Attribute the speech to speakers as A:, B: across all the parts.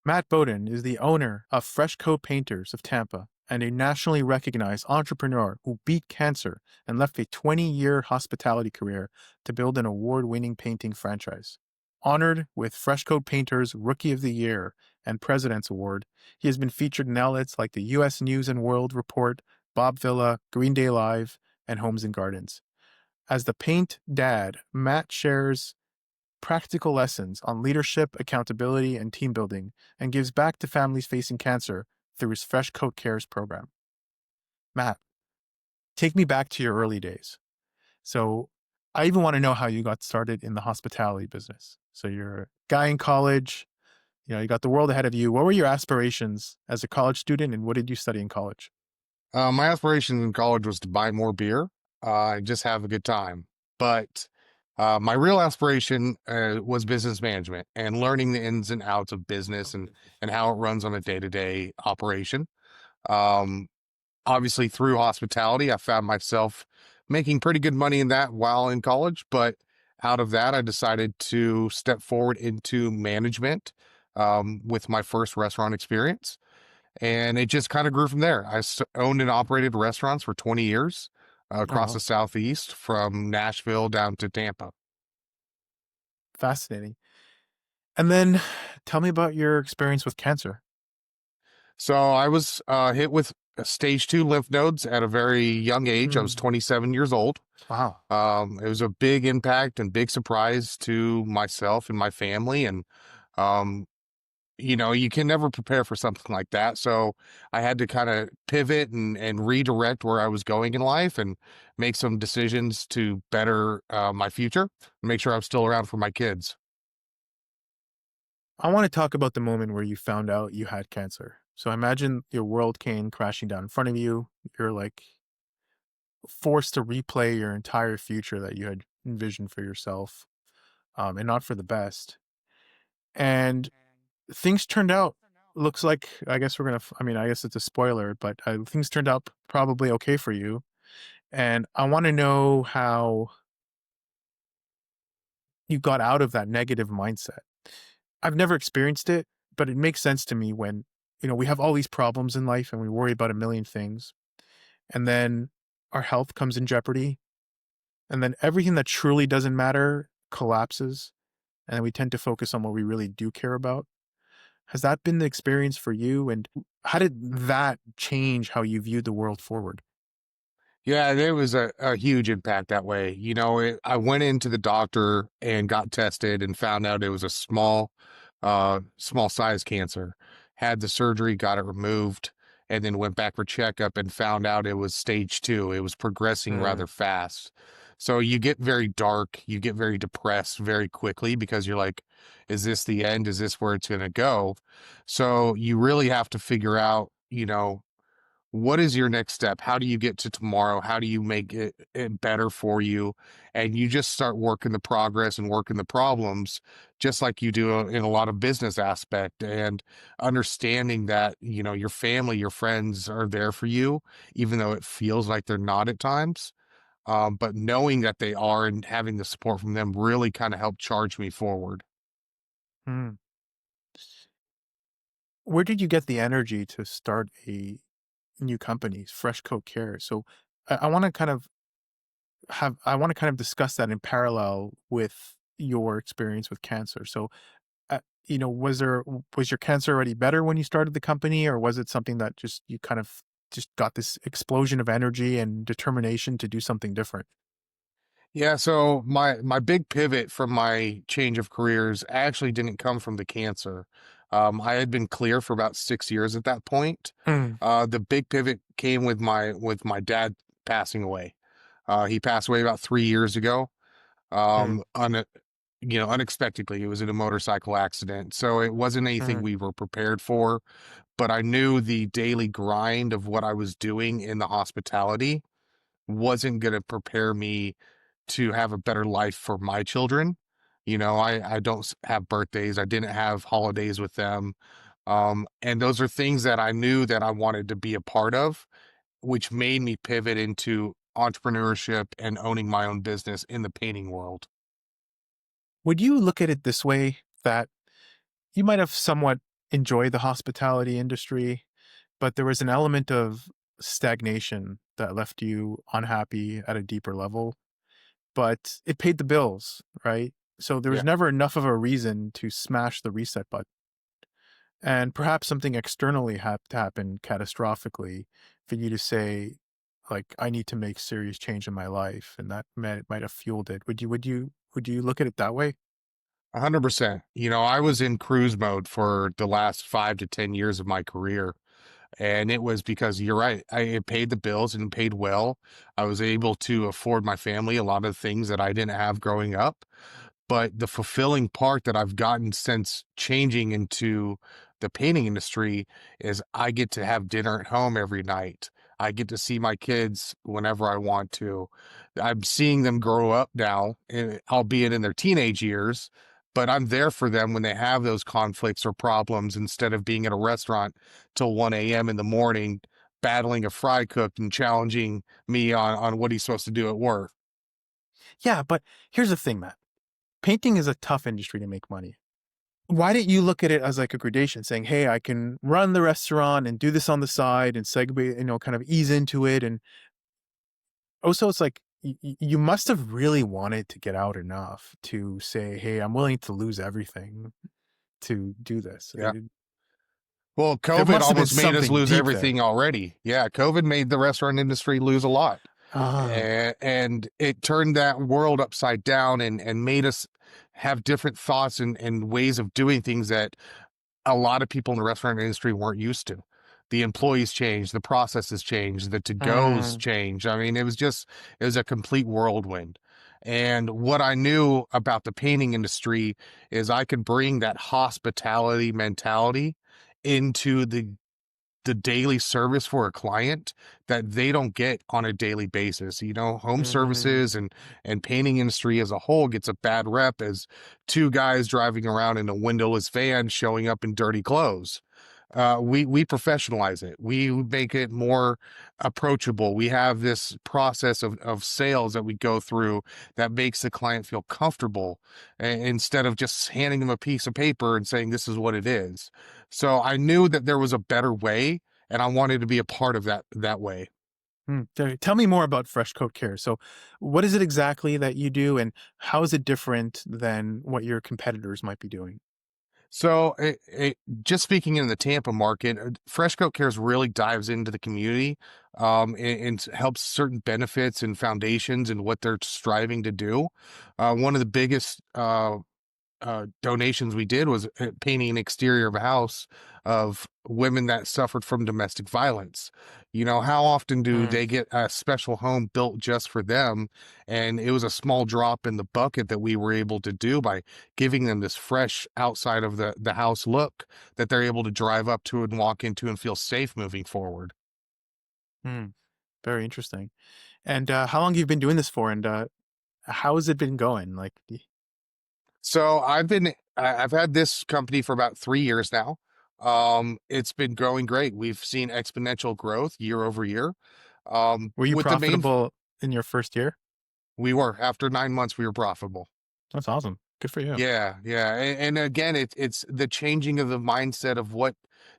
A: Matt Boden is the owner of Fresh Coat Painters of Tampa and a nationally recognized entrepreneur who beat cancer and left a 20-year hospitality career to build an award-winning painting franchise. Honored with Fresh Coat Painters Rookie of the Year and President's Award, he has been featured in outlets like the U.S. News and World Report, Bob Villa, Green Day Live, and Homes and Gardens. As the paint dad, Matt shares practical lessons on leadership, accountability, and team building, and gives back to families facing cancer through his Fresh Coat Cares program. Matt, take me back to your early days. So, I even want to know how you got started in the hospitality business. So, you're a guy in college, you got the world ahead of you. What were your aspirations as a college student, and what did you study in college?
B: My aspiration in college was to buy more beer, and just have a good time. But my real aspiration was business management and learning the ins and outs of business and how it runs on a day-to-day operation. Um, Obviously, through hospitality, I found myself making pretty good money in that while in college. But out of that, I decided to step forward into management with my first restaurant experience. And it just kind of grew from there. Owned and operated restaurants for 20 years
A: Oh,
B: across the
A: wow.
B: Southeast from Nashville down to Tampa.
A: Fascinating. And then tell me about your experience with cancer.
B: So I was hit with stage two lymph nodes at a very young age. I was
A: Mm,
B: 27 years old.
A: wow.
B: It was a big impact and big surprise to myself and my family. And um, you can never prepare for something like that. So I had to kind of pivot and redirect where I was going in life and make some decisions to better my future, make sure I'm still around for my kids.
A: I want to talk about the moment where you found out you had cancer. So imagine your world came crashing down in front of you. You're like forced to replay your entire future that you had envisioned for yourself, and not for the best. And things turned out, looks like, I guess we're going to, I mean, I guess it's a spoiler, but things turned out probably okay for you. And I want to know how you got out of that negative mindset. I've never experienced it, but it makes sense to me when, we have all these problems in life and we worry about a million things. And then our health comes in jeopardy. And then everything that truly doesn't matter collapses. And we tend to focus on what we really do care about. Has that been the experience for you? And how did that change how you viewed the world forward?
B: Yeah, there was a huge impact that way. I went into the doctor and got tested and found out it was a small size cancer. Had the surgery, got it removed, and then went back for checkup and found out it was stage two. It was progressing
A: Mm,
B: rather fast. So you get very dark, you get very depressed very quickly because you're like, is this the end? Is this where it's going to go? So you really have to figure out, what is your next step? How do you get to tomorrow? How do you make it better for you? And you just start working the progress and working the problems, just like you do in a lot of business aspect, and understanding that, your family, your friends are there for you, even though it feels like they're not at times. But knowing that they are and having the support from them really kind of helped charge me forward.
A: mm. Where did you get the energy to start a new company, Fresh Coat Care? So I want to kind of discuss that in parallel with your experience with cancer. So, was your cancer already better when you started the company, or was it something that just you kind of just got this explosion of energy and determination to do something different?
B: Yeah, so my big pivot from my change of careers actually didn't come from the cancer. I had been clear for about 6 years at that point.
A: Mm,
B: The big pivot came with my dad passing away. He passed away about 3 years ago.
A: mm,
B: Unexpectedly. It was in a motorcycle accident, so it wasn't anything
A: mm,
B: we were prepared for. But I knew the daily grind of what I was doing in the hospitality wasn't going to prepare me to have a better life for my children. I don't have birthdays. I didn't have holidays with them. And those are things that I knew that I wanted to be a part of, which made me pivot into entrepreneurship and owning my own business in the painting world.
A: Would you look at it this way, that you might have somewhat enjoy the hospitality industry, but there was an element of stagnation that left you unhappy at a deeper level, but it paid the bills, right? So there was
B: Yeah.
A: never enough of a reason to smash the reset button. And perhaps something externally had to happen catastrophically for you to say, like, I need to make serious change in my life, and that might have fueled it. Would you look at it that way?
B: 100%. You know, I was in cruise mode for the last 5 to 10 years of my career, and it was because you're right, it paid the bills and paid well. I was able to afford my family a lot of things that I didn't have growing up. But the fulfilling part that I've gotten since changing into the painting industry is I get to have dinner at home every night. I get to see my kids whenever I want to. I'm seeing them grow up now, albeit in their teenage years, but I'm there for them when they have those conflicts or problems instead of being at a restaurant till 1 a.m. in the morning, battling a fry cook and challenging me on what he's supposed to do at work.
A: Yeah, but here's the thing, Matt. Painting is a tough industry to make money. Why didn't you look at it as like a gradation, saying, "Hey, I can run the restaurant and do this on the side and segue, kind of ease into it." And also, it's like you must have really wanted to get out enough to say, "Hey, I'm willing to lose everything to do this."
B: Yeah. Well,
A: There
B: COVID
A: must have been
B: almost made us
A: something
B: lose
A: deep there.
B: everything already. Yeah, COVID made the restaurant industry lose a lot.
A: Ah,
B: And it turned that world upside down and made us have different thoughts and ways of doing things that a lot of people in the restaurant industry weren't used to. The employees changed, the processes changed, the to-goes
A: mm,
B: changed. I mean, it was a complete whirlwind. And what I knew about the painting industry is I could bring that hospitality mentality into the daily service for a client that they don't get on a daily basis. You know, home
A: mhm,
B: services and painting industry as a whole gets a bad rep as two guys driving around in a windowless van showing up in dirty clothes. We professionalize it. We make it more approachable. We have this process of sales that we go through that makes the client feel comfortable instead of just handing them a piece of paper and saying this is what it is. So I knew that there was a better way, and I wanted to be a part of that way.
A: Tell me more about Fresh Coat Care. So, what is it exactly that you do, and how is it different than what your competitors might be doing?
B: So, just speaking in the Tampa market, Fresh Coat Cares really dives into the community, and helps certain benefits and foundations and what they're striving to do. One of the biggest donations we did was painting an exterior of a house of women that suffered from domestic violence. You know, how often do
A: Mm,
B: they get a special home built just for them? And it was a small drop in the bucket that we were able to do by giving them this fresh outside of the house look that they're able to drive up to and walk into and feel safe moving forward.
A: mm, very interesting. And how long have you been doing this for? And how has it been going? Like,
B: So I've had this company for about 3 years now. It's been growing great. We've seen exponential growth year over year.
A: were you
B: With the main,
A: profitable in your first year?
B: we were after 9 months we were profitable.
A: That's awesome. Good for you.
B: Yeah, yeah, and again, it's the changing of the mindset of what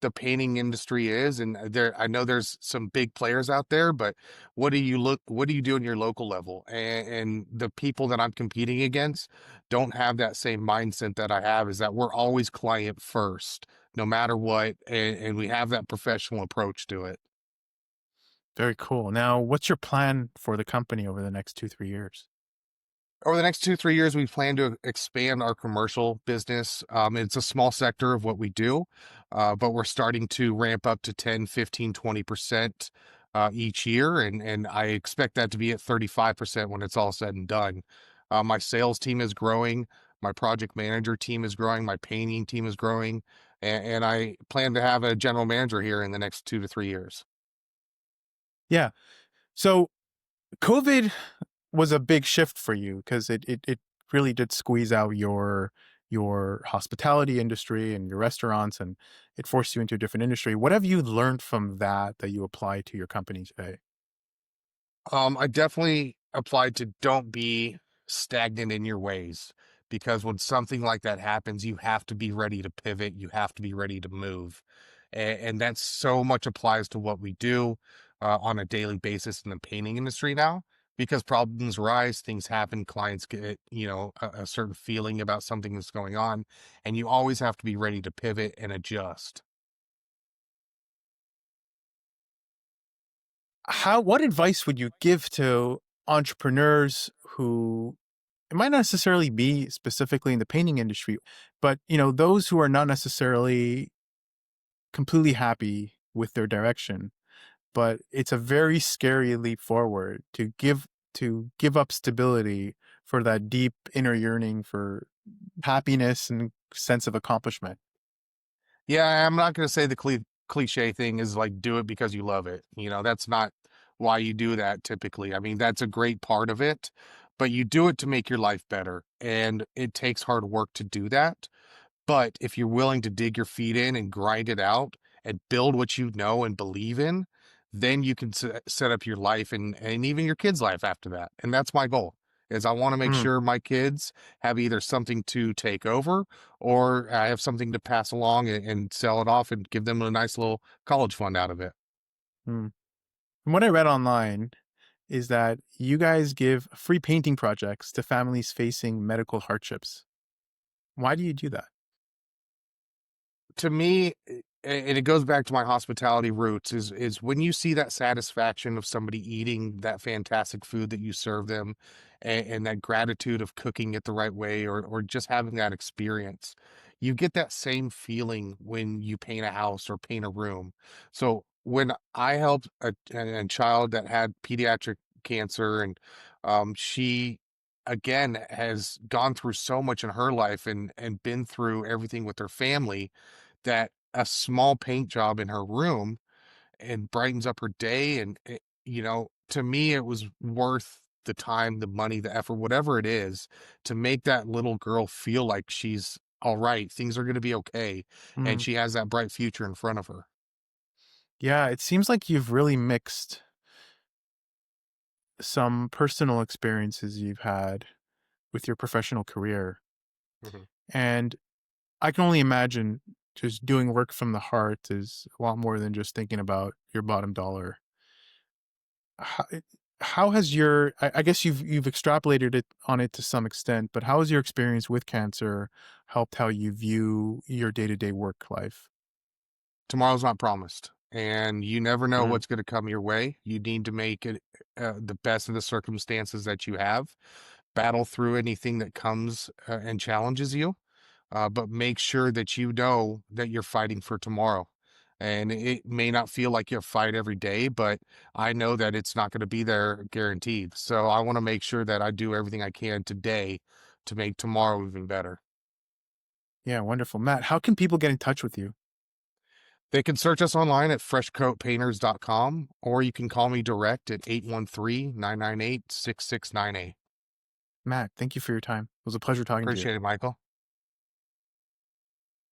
B: the painting industry is, and I know there's some big players out there, but what do you do in your local level? And the people that I'm competing against don't have that same mindset that I have, is that we're always client first, no matter what, and we have that professional approach to it.
A: Very cool. Now, what's your plan for the company over the next 2, 3 years?
B: Over the next 2, 3 years, we plan to expand our commercial business. It's a small sector of what we do, but we're starting to ramp up to 10, 15, 20% each year. And I expect that to be at 35% when it's all said and done. My sales team is growing. My project manager team is growing. My painting team is growing. And I plan to have a general manager here in the next 2 to 3 years.
A: Yeah. So, COVID was a big shift for you because it really did squeeze out your hospitality industry and your restaurants, and it forced you into a different industry. What have you learned from that you apply to your company today?
B: I definitely applied to don't be stagnant in your ways. because when something like that happens, you have to be ready to pivot, you have to be ready to move. And that so much applies to what we do on a daily basis in the painting industry now, because problems rise, things happen, clients get, a certain feeling about something that's going on, and you always have to be ready to pivot and adjust.
A: What advice would you give to entrepreneurs who, it might not necessarily be specifically in the painting industry, but those who are not necessarily completely happy with their direction, but it's a very scary leap forward to give up stability for that deep inner yearning for happiness and sense of accomplishment.
B: Yeah, I'm not going to say the cliche thing is like do it because you love it. That's not why you do that typically. I mean, that's a great part of it, but you do it to make your life better. And it takes hard work to do that. But if you're willing to dig your feet in and grind it out and build what you know and believe in, then you can set up your life and even your kids' life after that. And that's my goal. Is I want to make
A: Mm,
B: sure my kids have either something to take over or I have something to pass along and sell it off and give them a nice little college fund out of it.
A: mm. From what I read online is that you guys give free painting projects to families facing medical hardships. Why do you do that?
B: To me, and it goes back to my hospitality roots, is when you see that satisfaction of somebody eating that fantastic food that you serve them, and that gratitude of cooking it the right way, or just having that experience, you get that same feeling when you paint a house or paint a room. So when I helped a child that had pediatric cancer, and she again has gone through so much in her life and been through everything with her family, that a small paint job in her room and brightens up her day, and to me it was worth the time, the money, the effort, whatever it is, to make that little girl feel like she's all right, things are going to be okay, and
A: Mm.
B: she has that bright future in front of her.
A: Yeah, it seems like you've really mixed some personal experiences you've had with your professional career.
B: Mhm.
A: And I can only imagine just doing work from the heart is a lot more than just thinking about your bottom dollar. How, how has I guess you've extrapolated it on it to some extent, but how has your experience with cancer helped how you view your day-to-day work life?
B: Tomorrow's not promised, and you never know
A: Mm,
B: what's going to come your way. You need to make it the best of the circumstances that you have, battle through anything that comes and challenges you, but make sure that you know that you're fighting for tomorrow. And it may not feel like you fight every day, but I know that it's not going to be there guaranteed. So I want to make sure that I do everything I can today to make tomorrow even better.
A: yeah, wonderful. Matt, how can people get in touch with you?
B: They can search us online at freshcoatpainters.com, or you can call me direct at 813-998-6698.
A: Matt, thank you for your time. It was a pleasure talking to you.
B: Appreciate it, Michael.